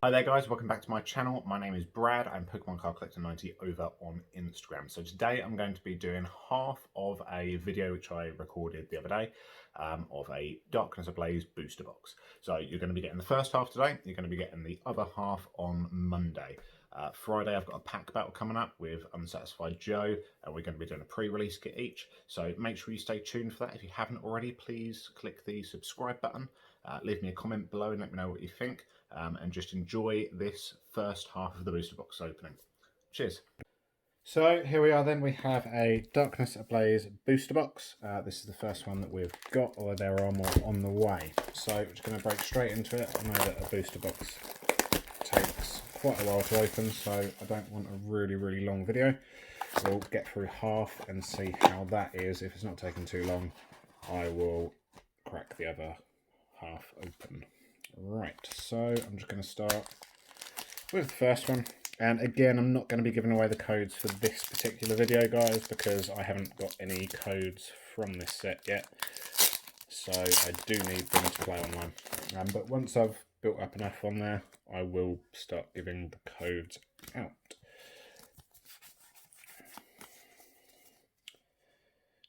Hi there guys, welcome back to my channel. My name is Brad, I'm Pokemon Card Collector 90 over on Instagram. So today I'm going to be doing half of a video which I recorded the other day of a Darkness Ablaze booster box. So you're going to be getting the first half today, you're going to be getting the other half on Monday. Friday I've got a pack battle coming up with Unsatisfied Joe, and we're going to be doing a pre-release kit each. So make sure you stay tuned for that. If you haven't already, please click the subscribe button. Leave me a comment below and let me know what you think. And just enjoy this first half of the booster box opening. Cheers. So here we are then, we have a Darkness Ablaze booster box. This is the first one that we've got, or there are more on the way. So we're just going to break straight into it. I know that a booster box takes quite a while to open, so I don't want a really long video. We'll get through half and see how that is. If it's not taking too long, I will crack the other half open. Right, so I'm just going to start with the first one. And again, I'm not going to be giving away the codes for this particular video, guys, because I haven't got any codes from this set yet. So I do need them to play online. But once I've built up enough on there, I will start giving the codes out.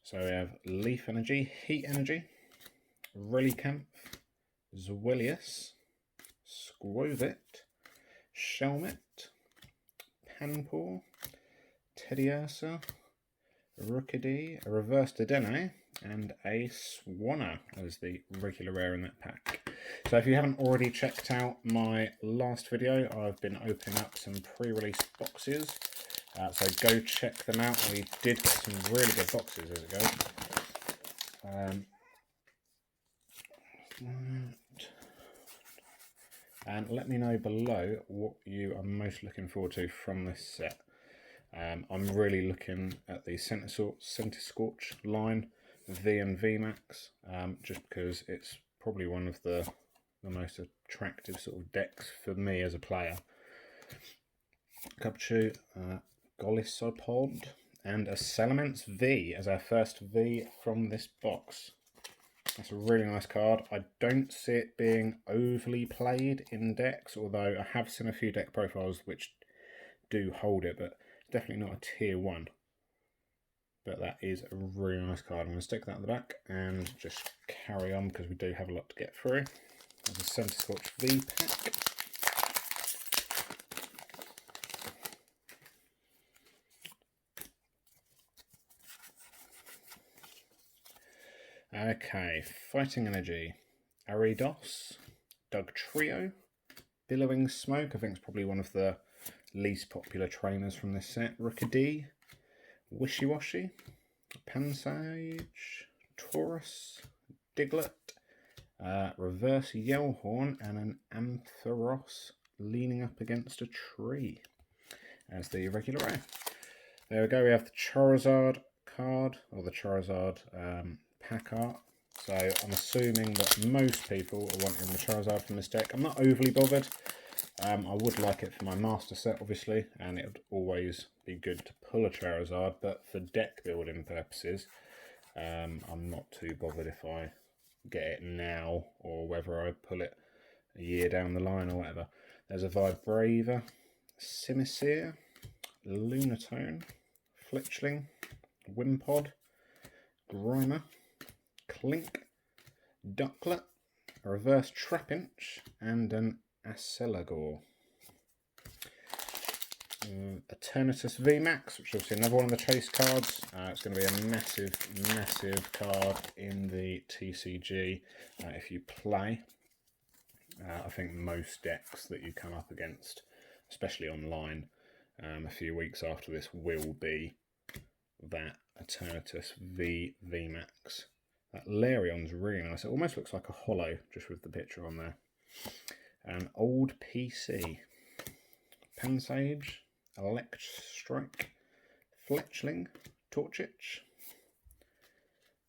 So we have Leaf Energy, Heat Energy, Relicanth, Zwillius, Squovit, Shelmet, Panpour, Teddiursa, Rookidee, a Reverse Dedenne, and a Swanna as the regular rare in that pack. So if you haven't already checked out my last video, I've been opening up some pre-release boxes. So go check them out. We did get some really good boxes as it goes. And let me know below what you are most looking forward to from this set. I'm really looking at the Centiskorch line, V and VMAX, just because it's probably one of the most attractive sort of decks for me as a player. Cubchoo, Golisopod, and a Salamence V as our first V from this box. That's a really nice card. I don't see it being overly played in decks, although I have seen a few deck profiles which do hold it, but definitely not a tier 1. But that is a really nice card. I'm going to stick that at the back and just carry on because we do have a lot to get through. There's a Centiskorch V pack. Okay, Fighting Energy, Ariados, Dugtrio, Billowing Smoke, I think it's probably one of the least popular trainers from this set, Rookidee, Wishy-Washy, Pansage, Taurus, Diglett, Reverse Yellhorn, and an Ampharos leaning up against a tree as the regular rare. There we go, we have the Charizard card, or the Charizard pack art. So I'm assuming that most people are wanting the Charizard from this deck. I'm not overly bothered. I would like it for my master set, obviously, and it would always be good to pull a Charizard, but for deck building purposes, I'm not too bothered if I get it now or whether I pull it a year down the line or whatever. There's a Vibrava, Simisear, Lunatone, Fletchling, Wimpod, Grimer, Clink, Ducklet, a Reverse Trapinch, and an Accelagor. Eternatus VMAX, which is obviously another one of the chase cards. It's going to be a massive card in the TCG if you play. I think most decks that you come up against, especially online, a few weeks after this, will be that Eternatus VMAX. That Laireon's really nice. It almost looks like a holo, just with the picture on there. An Old PC. Pansage, Electstrike, Fletchling, Torchic.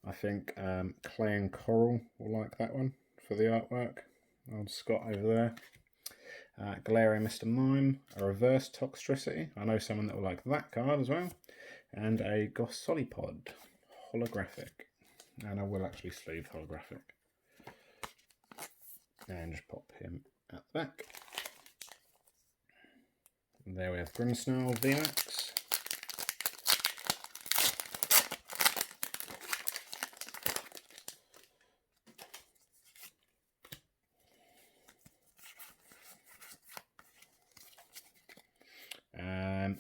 I think Clay and Coral will like that one for the artwork. Old Scott over there. Galarian Mr. Mime, a Reverse Toxtricity. I know someone that will like that card as well. And a Gossolipod, holographic. And I will actually sleeve holographic. And just pop him at the back. There we have Grimmsnarl VMAX.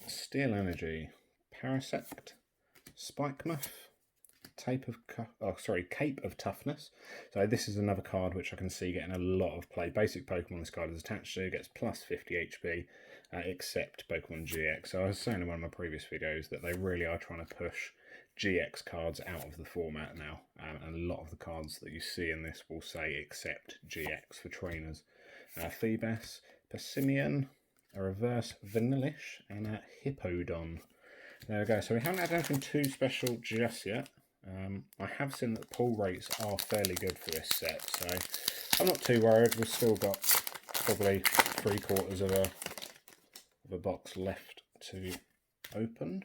Steel Energy, Parasect, Spikemuth, Cape of Toughness. So this is another card which I can see getting a lot of play. Basic Pokemon this card is attached to, gets plus 50 HP, except Pokemon GX. So I was saying in one of my previous videos that they really are trying to push GX cards out of the format now. And a lot of the cards that you see in this will say except GX for trainers. Phoebus, Persimmon, a reverse Vanillish, and a Hippowdon. There we go. So we haven't had anything too special just yet. I have seen that the pull rates are fairly good for this set, so I'm not too worried. We've still got probably 3/4 of a box left to open.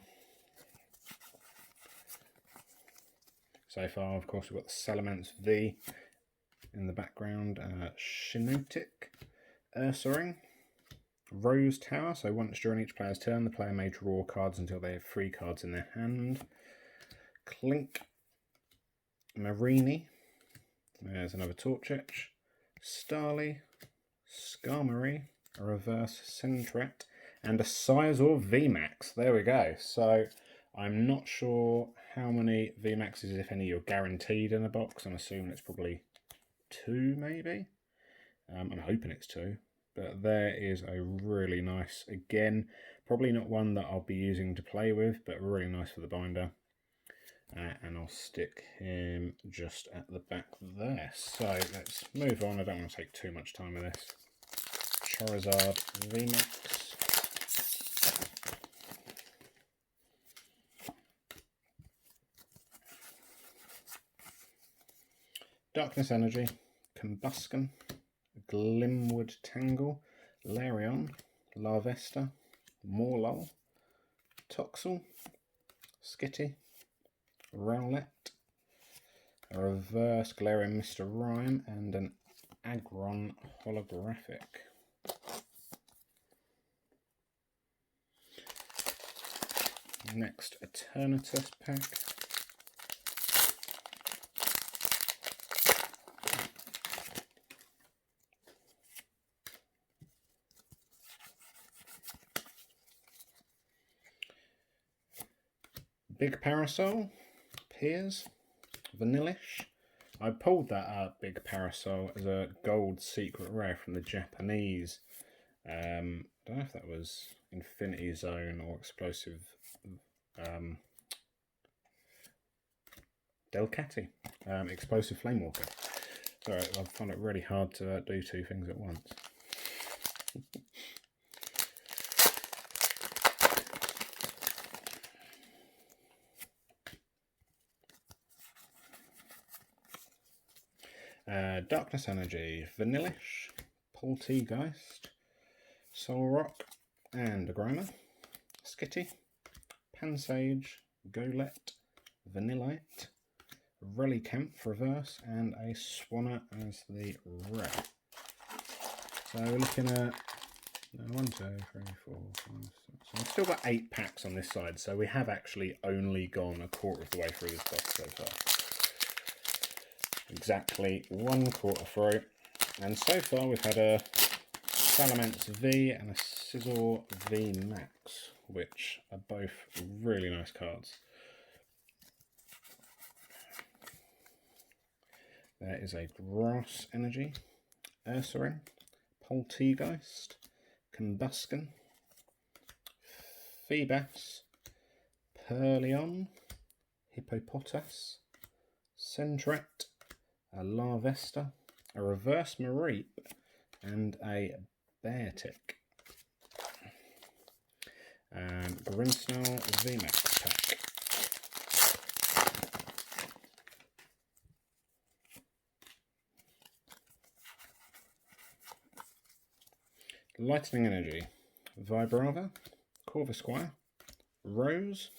So far, of course, we've got the Salamence V in the background, Shiinotic, Ursaring, Rose Tower, so once during each player's turn, the player may draw cards until they have 3 cards in their hand. Clink, Marini, there's another Torchic, Starly, Skarmory, a reverse Sentret, and a Sizor VMAX. There we go. So I'm not sure how many VMAXs, if any, you're guaranteed in a box. I'm assuming it's probably 2, maybe. I'm hoping it's 2. But there is a really nice, again, probably not one that I'll be using to play with, but really nice for the binder. And I'll stick him just at the back there. So let's move on. I don't want to take too much time with this. Charizard VMAX. Darkness Energy, Combusken, Glimwood Tangle, Larion, Larvesta, Morlul, Toxel, Skitty, Rowlet, a reverse Galarian Mr. Rhyme, and an Aggron holographic. Next, Eternatus pack. Big Parasol, Piers, Vanillish. I pulled that Big Parasol as a gold secret rare from the Japanese. I don't know if that was Infinity Zone or Explosive Delcatty, Explosive Flamewalker. Sorry, I found it really hard to do 2 things at once. Darkness Energy, Vanillish, Polteageist, Solrock, and a Grimer, Skitty, Pansage, Golett, Vanillite, Relicanth reverse, and a Swanna as the rare. So we're looking at 1, 2, 3, 4, 5, 6. So we've still got 8 packs on this side, so we have actually only gone 1/4 of the way through this box so far. Exactly 1/4 through, and so far we've had a Salamence V and a Scizor V Max, which are both really nice cards. There is a Grass Energy, Ursaring, Polteageist, Combusken, Phoebus, Perleon, Hippopotas, Sentret, a Larvesta, a reverse Mareep, and a Beartic. Grimmsnarl VMAX pack. Lightning Energy, Vibrava, Corvisquire, Rose,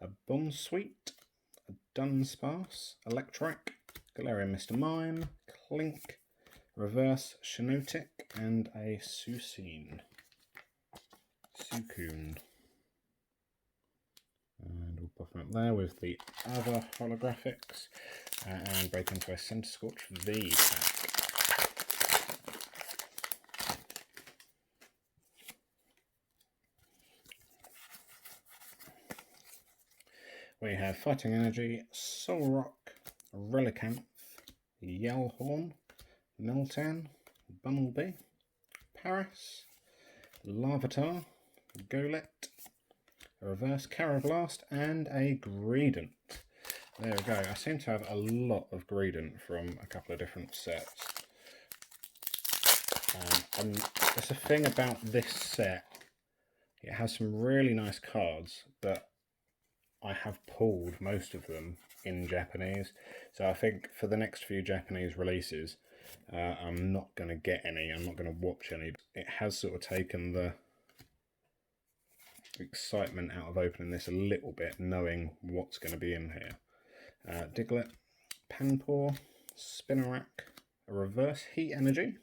a Bonsweet, a Dunsparce, Electric, Galarian Mr. Mime, Clink, reverse Shiinotic, and a Suicune. Suicune. And we'll pop them up there with the other holographics and break into a Centiskorch V pack. We have Fighting Energy, Solrock, Relicanth, Yellhorn, Meltan, Bumblebee, Paras, Larvitar, Golett, a reverse Carablast, and a Greedent. There we go. I seem to have a lot of Greedent from a couple of different sets. And there's a thing about this set. It has some really nice cards, but I have pulled most of them in Japanese. So I think for the next few Japanese releases, I'm not going to get any. I'm not going to watch any. It has sort of taken the excitement out of opening this a little bit, knowing what's going to be in here. Diglett, Panpour, Spinarak, a reverse Heat Energy,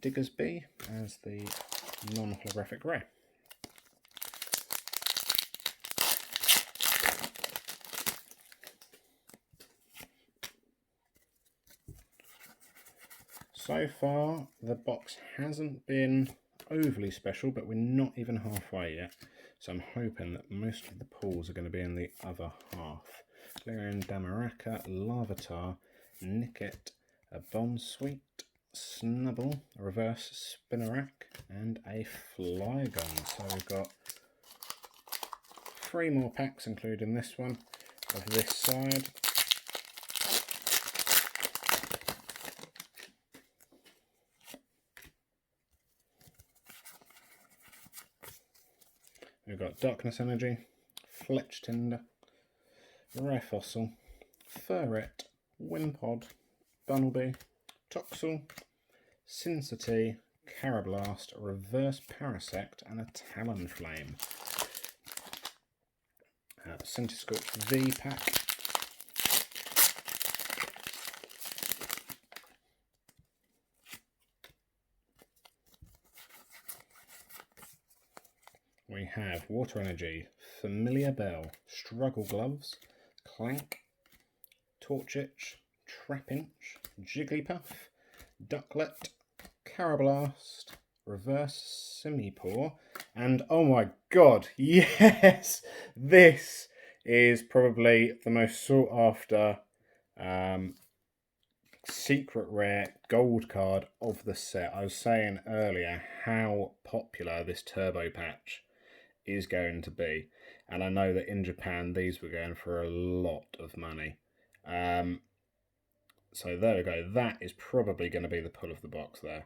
Diggersby as the non-holographic rare. So far, the box hasn't been overly special, but we're not even halfway yet. So I'm hoping that most of the pulls are going to be in the other half. Galarian Damaraka, Larvitar, Nickit, a Bonsweet, Snubble, a reverse Spinarak, and a Flygon. So we've got 3 more packs, including this one, of this side. We've got Darkness Energy, Fletch Tinder, Rare Fossil, Furret, Wimpod, Bunnelby, Toxel, Cincity, Carablast, Reverse Parasect, and a Talonflame. Centiskorch V pack. We have Water Energy, Familiar Bell, Struggle Gloves, Clank, Torchich, Trapinch, Jigglypuff, Ducklet, Carablast, Reverse Simipour, and oh my god, yes! This is probably the most sought after secret rare gold card of the set. I was saying earlier how popular this turbo patch is going to be, and I know that in Japan these were going for a lot of money. So there we go. That is probably going to be the pull of the box there.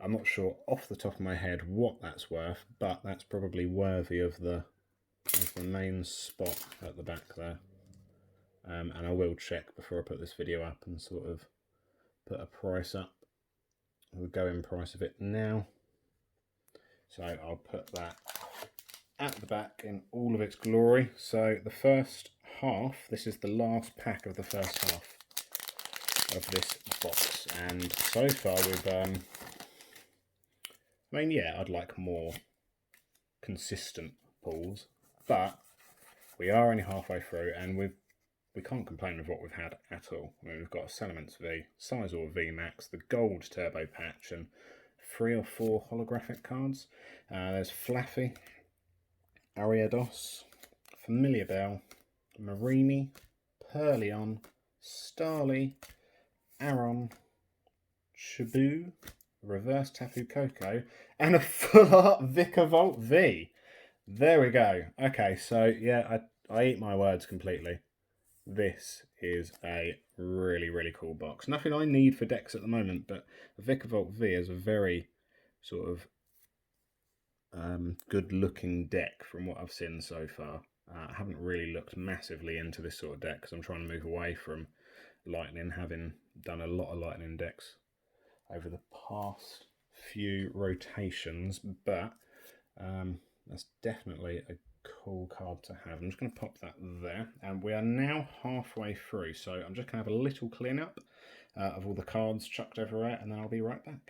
I'm not sure off the top of my head what that's worth, but that's probably worthy of the main spot at the back there. And I will check before I put this video up and sort of put a price up. The going price of it now. So I'll put that at the back in all of its glory. So the first half, this is the last pack of the first half of this box. And so far we've, I mean, yeah, I'd like more consistent pulls, but we are only halfway through and we can't complain with what we've had at all. I mean, we've got a Salamence V, Sizor V Max, the gold turbo patch, and 3 or 4 holographic cards. There's Flaffy, Ariados, Familiar Bell, Marini, Perleon, Starly, Aron, Shaboo, Reverse Tapu Koko, and a full art Vikavolt V. There we go. Okay, so yeah, I eat my words completely. This is a really, really cool box. Nothing I need for decks at the moment, but Vikavolt V is a very sort of good looking deck from what I've seen so far. I haven't really looked massively into this sort of deck because I'm trying to move away from Lightning, having done a lot of Lightning decks over the past few rotations, but that's definitely a cool card to have. I'm just going to pop that there, and we are now halfway through, so I'm just going to have a little clean up of all the cards chucked everywhere, and then I'll be right back.